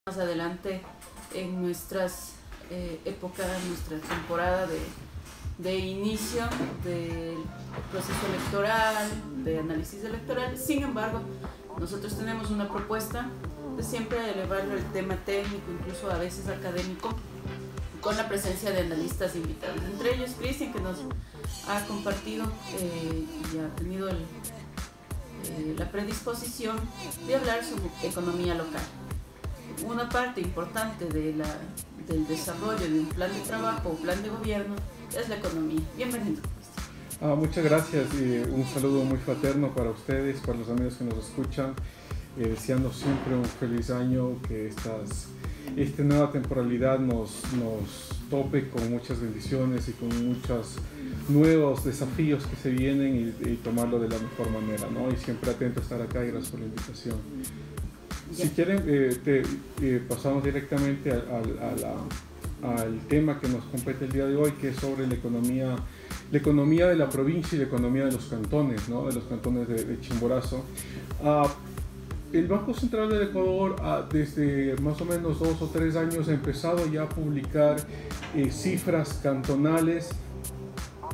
más adelante en nuestras épocas, nuestra temporada de inicio del proceso electoral, de análisis electoral. Sin embargo, nosotros tenemos una propuesta de siempre elevar el tema técnico, incluso a veces académico, con la presencia de analistas invitados. Entre ellos, Cristian, que nos ha compartido y ha tenido la predisposición de hablar sobre economía local. Una parte importante del desarrollo de un plan de trabajo o plan de gobierno es la economía. Bienvenido, Cristian. Muchas gracias y un saludo muy fraterno para ustedes, para los amigos que nos escuchan, deseando siempre un feliz año, que esta nueva temporalidad nos tope con muchas bendiciones y con muchos nuevos desafíos que se vienen y tomarlo de la mejor manera, ¿no? Y siempre atento a estar acá y gracias por la invitación. Si quieren, pasamos directamente al tema que nos compete el día de hoy, que es sobre la economía de la provincia y la economía de los cantones, ¿no? De los cantones de Chimborazo. El Banco Central del Ecuador desde más o menos 2 o 3 años ha empezado ya a publicar cifras cantonales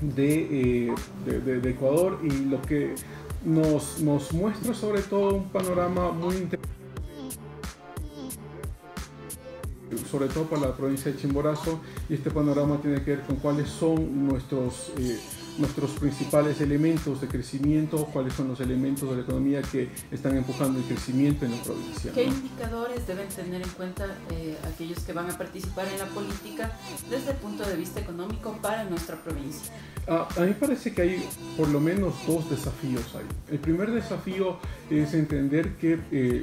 de Ecuador, y lo que nos muestra sobre todo un panorama muy interesante, sobre todo para la provincia de Chimborazo, y este panorama tiene que ver con cuáles son nuestros principales elementos de crecimiento, cuáles son los elementos de la economía que están empujando el crecimiento en la provincia, ¿no? ¿Qué indicadores deben tener en cuenta aquellos que van a participar en la política desde el punto de vista económico para nuestra provincia? A mí me parece que hay por lo menos 2 desafíos ahí. El primer desafío es entender que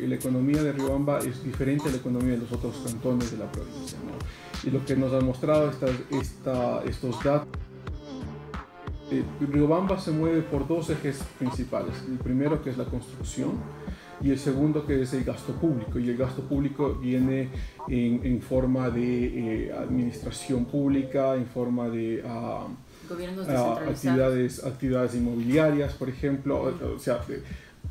la economía de Riobamba es diferente a la economía de los otros cantones de la provincia, ¿no? Y lo que nos han mostrado estos datos, Riobamba se mueve por 2 ejes principales. El primero, que es la construcción, y el segundo, que es el gasto público. Y el gasto público viene en forma de administración pública, en forma de gobiernos descentralizados, actividades inmobiliarias, por ejemplo. O sea,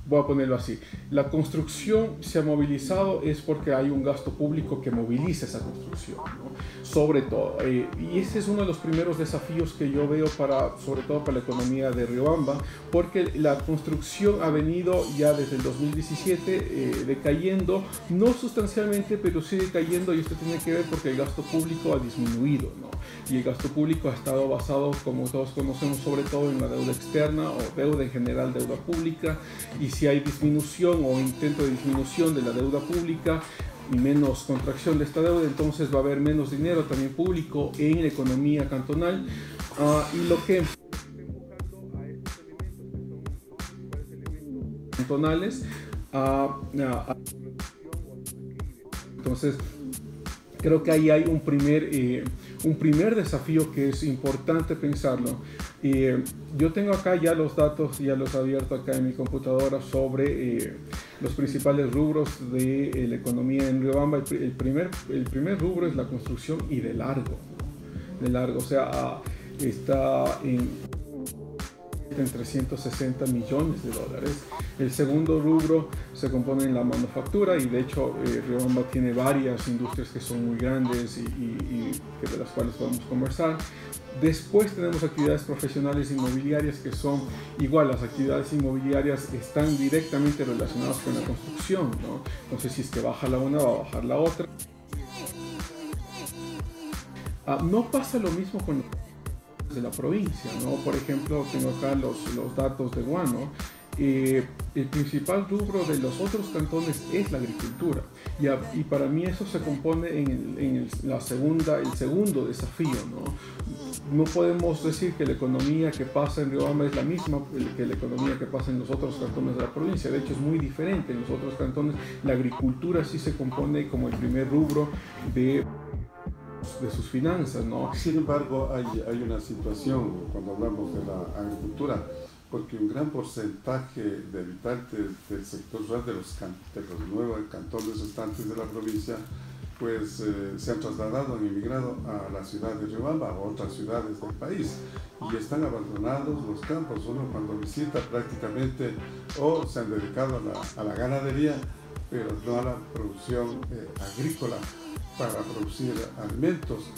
voy a ponerlo así: la construcción se ha movilizado es porque hay un gasto público que moviliza esa construcción, ¿no? Sobre todo, y ese es uno de los primeros desafíos que yo veo sobre todo para la economía de Riobamba, porque la construcción ha venido ya desde el 2017 decayendo, no sustancialmente, pero sí decayendo, y esto tiene que ver porque el gasto público ha disminuido, ¿no? Y el gasto público ha estado basado, como todos conocemos, sobre todo en la deuda externa o deuda en general, deuda pública. Y si hay disminución o intento de disminución de la deuda pública y menos contracción de esta deuda, entonces va a haber menos dinero también público en la economía cantonal. Y lo que está empujando a estos elementos cantonales entonces creo que ahí hay un primer desafío que es importante pensarlo. Yo tengo acá ya los datos, ya los he abierto acá en mi computadora, sobre los principales rubros de la economía en Riobamba. El primer rubro es la construcción, y de largo, o sea, está en 360 millones de dólares. El segundo rubro se compone en la manufactura, y de hecho Riobamba tiene varias industrias que son muy grandes y de las cuales podemos conversar. Después tenemos actividades profesionales inmobiliarias, que son igual. Las actividades inmobiliarias están directamente relacionadas con la construcción, ¿no? Entonces, si es que baja la una, va a bajar la otra. No pasa lo mismo con de la provincia, ¿no? Por ejemplo, tengo acá los datos de Guano. El principal rubro de los otros cantones es la agricultura, y para mí eso se compone en el segundo desafío, ¿no? No podemos decir que la economía que pasa en Riobamba es la misma que la economía que pasa en los otros cantones de la provincia. De hecho, es muy diferente. En los otros cantones la agricultura sí se compone como el primer rubro de sus finanzas, ¿no? Sin embargo, hay una situación cuando hablamos de la agricultura, porque un gran porcentaje de habitantes del sector rural de los 9 cantones restantes de la provincia, pues se han trasladado, han emigrado a la ciudad de Riobamba o otras ciudades del país, y están abandonados los campos. Uno, cuando visita, prácticamente o se han dedicado a la ganadería, pero no a la producción agrícola para producir alimentos.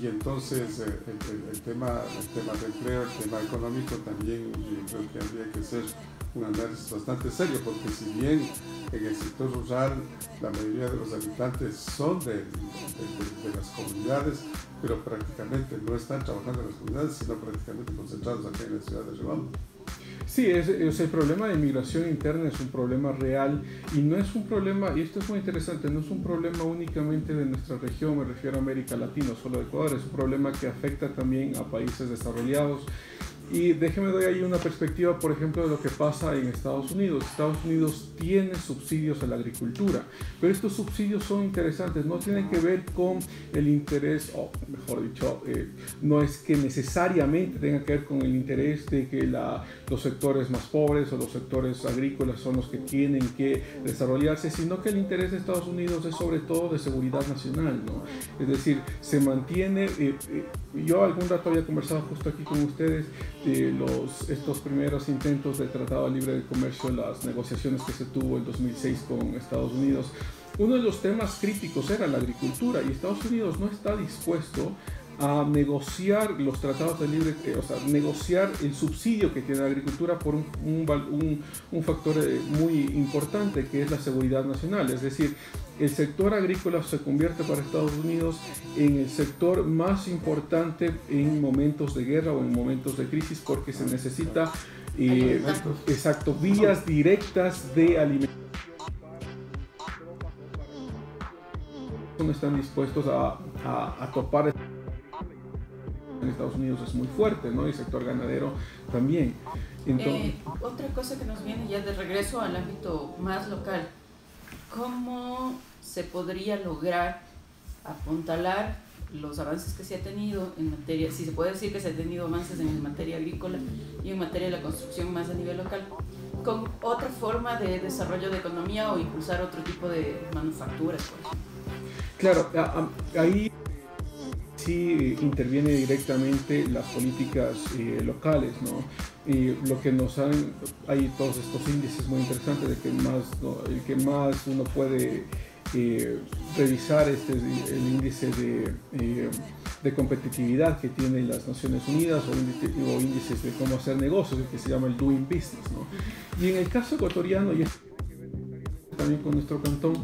Y entonces el tema de empleo, el tema económico también, yo creo que habría que hacer un análisis bastante serio, porque si bien en el sector rural la mayoría de los habitantes son de las comunidades, pero prácticamente no están trabajando en las comunidades, sino prácticamente concentrados aquí en la ciudad de Riobamba. Sí, el problema de migración interna es un problema real y no es un problema, y esto es muy interesante, no es un problema únicamente de nuestra región, me refiero a América Latina, solo de Ecuador, es un problema que afecta también a países desarrollados. Y déjeme doy ahí una perspectiva, por ejemplo, de lo que pasa en Estados Unidos. Estados Unidos tiene subsidios a la agricultura, pero estos subsidios son interesantes, no tienen que ver con el interés, o mejor dicho, no es que necesariamente tenga que ver con el interés de que los sectores más pobres o los sectores agrícolas son los que tienen que desarrollarse, sino que el interés de Estados Unidos es sobre todo de seguridad nacional, ¿no? Es decir, se mantiene, yo algún rato había conversado justo aquí con ustedes de estos primeros intentos de Tratado Libre de Comercio, las negociaciones que se tuvo en 2006 con Estados Unidos. Uno de los temas críticos era la agricultura y Estados Unidos no está dispuesto a negociar los tratados de libre, o sea, negociar el subsidio que tiene la agricultura por un factor muy importante, que es la seguridad nacional. Es decir, el sector agrícola se convierte para Estados Unidos en el sector más importante en momentos de guerra o en momentos de crisis, porque se necesita vías directas de alimentación. No están dispuestos a topar. En Estados Unidos es muy fuerte, ¿no? Y el sector ganadero también. Entonces, otra cosa que nos viene ya de regreso al ámbito más local, ¿cómo se podría lograr apuntalar los avances que se ha tenido en materia, si se puede decir que se han tenido avances en materia agrícola y en materia de la construcción más a nivel local, con otra forma de desarrollo de economía o impulsar otro tipo de manufacturas, por ejemplo? Claro, ahí sí interviene directamente las políticas locales, ¿no? Y lo que nos hay todos estos índices muy interesantes, el que más uno puede revisar es el índice de competitividad que tienen las Naciones Unidas o índices de cómo hacer negocios, el que se llama el Doing Business, ¿no? Y en el caso ecuatoriano, y esto también con nuestro cantón,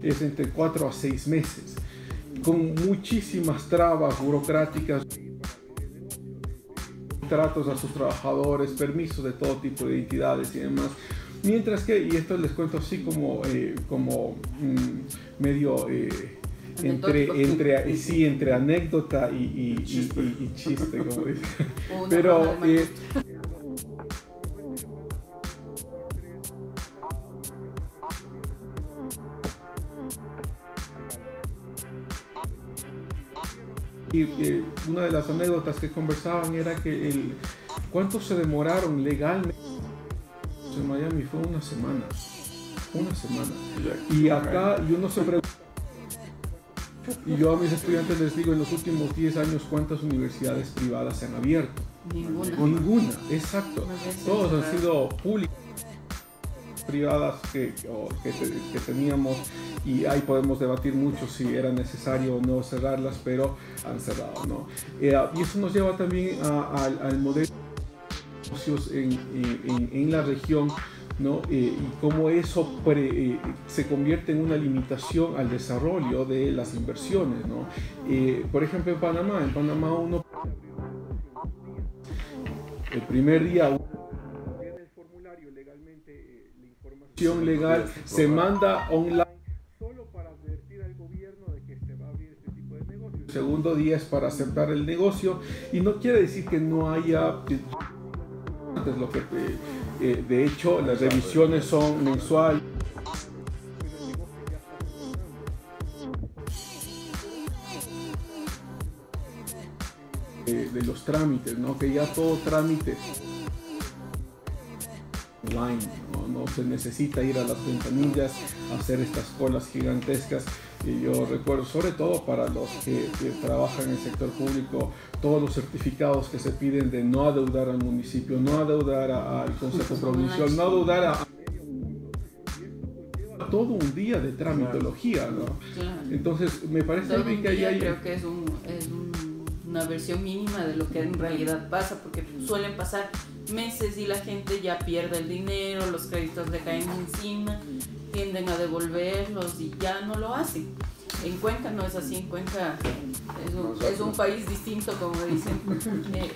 es entre 4 a 6 meses, con muchísimas trabas burocráticas, tratos a sus trabajadores, permisos de todo tipo de entidades y demás. Mientras que, y esto les cuento así como medio entre anécdota y chiste, como dice. Pero una de las anécdotas que conversaban era que cuánto se demoraron legalmente en Miami fue una semana. Y acá uno se pregunta, y yo a mis estudiantes les digo, en los últimos 10 años, ¿cuántas universidades privadas se han abierto? Ninguna, exacto. Todos han sido públicas, privadas que teníamos, y ahí podemos debatir mucho si era necesario o no cerrarlas, pero han cerrado, ¿no? Y eso nos lleva también al modelo de negocios en la región, ¿no? Y cómo eso se convierte en una limitación al desarrollo de las inversiones, ¿no? Por ejemplo, en Panamá uno el primer día el formulario legalmente, la información legal se manda online solo para advertir al gobierno de que se va a abrir este tipo de negocio. El segundo día es para aceptar el negocio, y no quiere decir que no haya lo que de hecho las revisiones son mensuales. De los trámites, ¿no? Que ya todo trámite online, no se necesita ir a las ventanillas a hacer estas colas gigantescas, Y yo recuerdo, sobre todo para los que trabajan en el sector público, todos los certificados que se piden de no adeudar al municipio, no adeudar al Consejo Provincial, no adeudar a todo un día de tramitología, ¿no? Claro. Entonces, me parece Todo bien un que día hay... creo que es una versión mínima de lo que en realidad pasa, porque suelen pasar meses y la gente ya pierde el dinero, los créditos le caen encima, tienden a devolverlos y ya no lo hacen. En Cuenca no es así, en Cuenca es un país distinto, como dicen.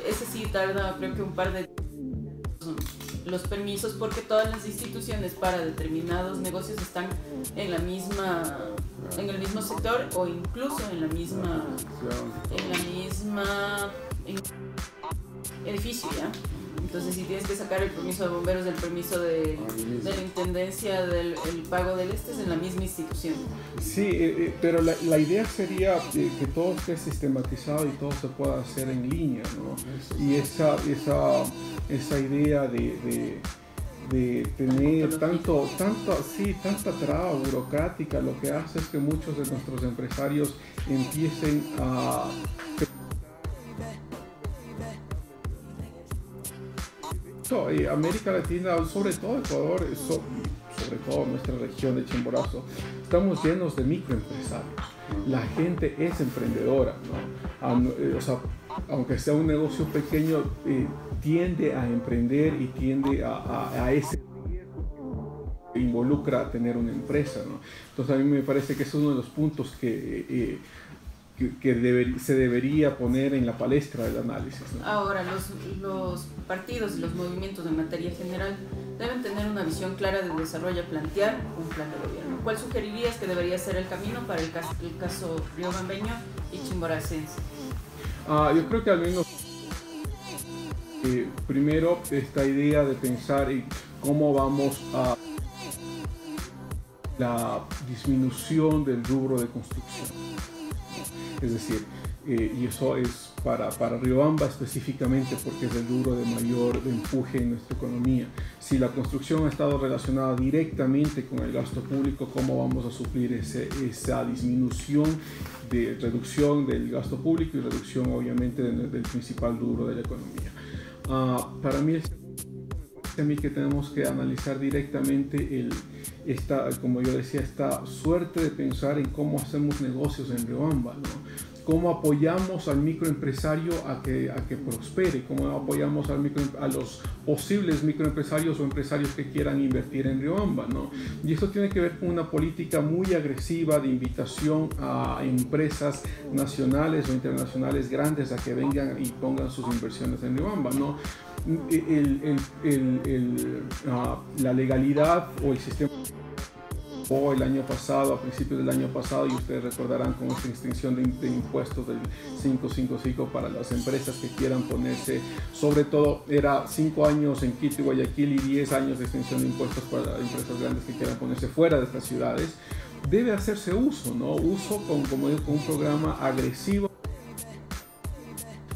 Ese sí tarda creo que un par de los permisos, porque todas las instituciones para determinados negocios están en el mismo sector o incluso en el mismo edificio, ¿ya? Entonces, si tienes que sacar el permiso de bomberos, el permiso de la intendencia, el pago del es en la misma institución. Sí, pero la idea sería que todo esté sistematizado y todo se pueda hacer en línea, ¿no? Y esa idea de tener tanta traba burocrática, lo que hace es que muchos de nuestros empresarios empiecen a... América Latina, sobre todo Ecuador, sobre todo nuestra región de Chimborazo, estamos llenos de microempresarios. La gente es emprendedora, ¿no? O sea, aunque sea un negocio pequeño, tiende a emprender y tiende a ese que involucra a tener una empresa, ¿no? Entonces a mí me parece que es uno de los puntos que se debería poner en la palestra del análisis, ¿no? Ahora, los partidos y los movimientos en materia general deben tener una visión clara de desarrollo, plantear un plan de gobierno. ¿Cuál sugerirías que debería ser el camino para el caso riobambeño y chimboracense? Yo creo que al menos primero esta idea de pensar en cómo vamos a la disminución del rubro de construcción. Es decir, y eso es para Riobamba específicamente porque es el rubro de mayor empuje en nuestra economía. Si la construcción ha estado relacionada directamente con el gasto público, ¿cómo vamos a suplir esa disminución de reducción del gasto público y reducción obviamente del principal rubro de la economía? Para mí que tenemos que analizar directamente como yo decía, esta suerte de pensar en cómo hacemos negocios en Riobamba, ¿no? Cómo apoyamos al microempresario a que prospere, cómo apoyamos a los posibles microempresarios o empresarios que quieran invertir en Riobamba, ¿no? Y esto tiene que ver con una política muy agresiva de invitación a empresas nacionales o internacionales grandes a que vengan y pongan sus inversiones en Riobamba, ¿no? La legalidad o el sistema el año pasado, a principios del año pasado, y ustedes recordarán con esta extinción de impuestos del 555 para las empresas que quieran ponerse, sobre todo era 5 años en Quito y Guayaquil y 10 años de extinción de impuestos para empresas grandes que quieran ponerse fuera de estas ciudades. Debe hacerse uso, ¿no? Uso con un programa agresivo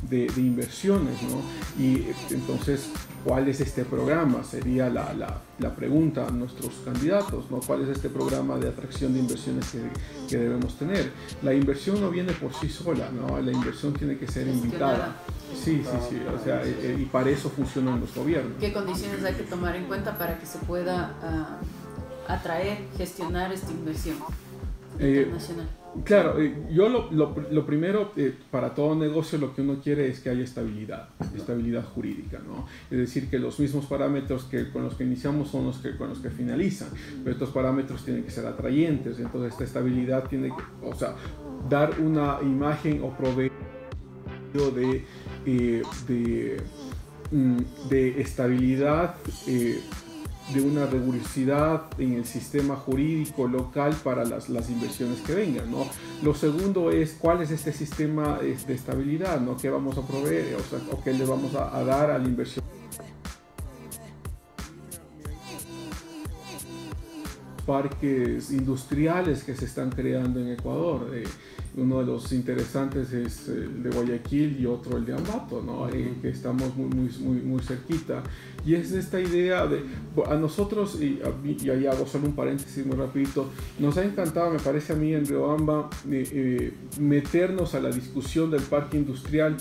de inversiones, ¿no? Y entonces, ¿cuál es este programa? Sería la pregunta a nuestros candidatos, ¿no? ¿Cuál es este programa de atracción de inversiones que debemos tener? La inversión no viene por sí sola, ¿no? La inversión tiene que ser invitada. Sí, o sea, y para eso funcionan los gobiernos. ¿Qué condiciones hay que tomar en cuenta para que se pueda atraer, gestionar esta inversión internacional? Claro, yo lo primero, para todo negocio lo que uno quiere es que haya estabilidad jurídica, ¿no? Es decir, que los mismos parámetros con los que iniciamos son con los que finalizan, pero estos parámetros tienen que ser atrayentes, entonces esta estabilidad tiene que, o sea, dar una imagen o proveer de estabilidad, de una rigurosidad en el sistema jurídico local para las inversiones que vengan, ¿no? Lo segundo es cuál es este sistema de estabilidad, ¿no? ¿Qué vamos a proveer? O sea, o qué le vamos a dar a la inversión. Parques industriales que se están creando en Ecuador. Uno de los interesantes es el de Guayaquil y otro el de Ambato, ¿no? Que estamos muy cerquita. Y es esta idea de, a nosotros, y ahí hago solo un paréntesis muy rapidito, nos ha encantado, me parece a mí en Riobamba, meternos a la discusión del parque industrial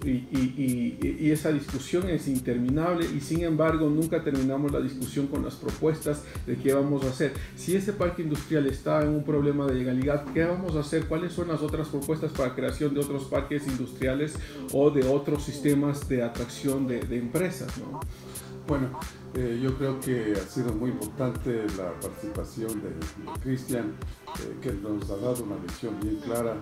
y esa discusión es interminable, y sin embargo nunca terminamos la discusión con las propuestas de qué vamos a hacer. Si ese parque industrial está en un problema de legalidad, ¿qué vamos a hacer? ¿Cuáles son las otras propuestas para creación de otros parques industriales o de otros sistemas de atracción de empresas, ¿no? Bueno, yo creo que ha sido muy importante la participación de Cristian, que nos ha dado una visión bien clara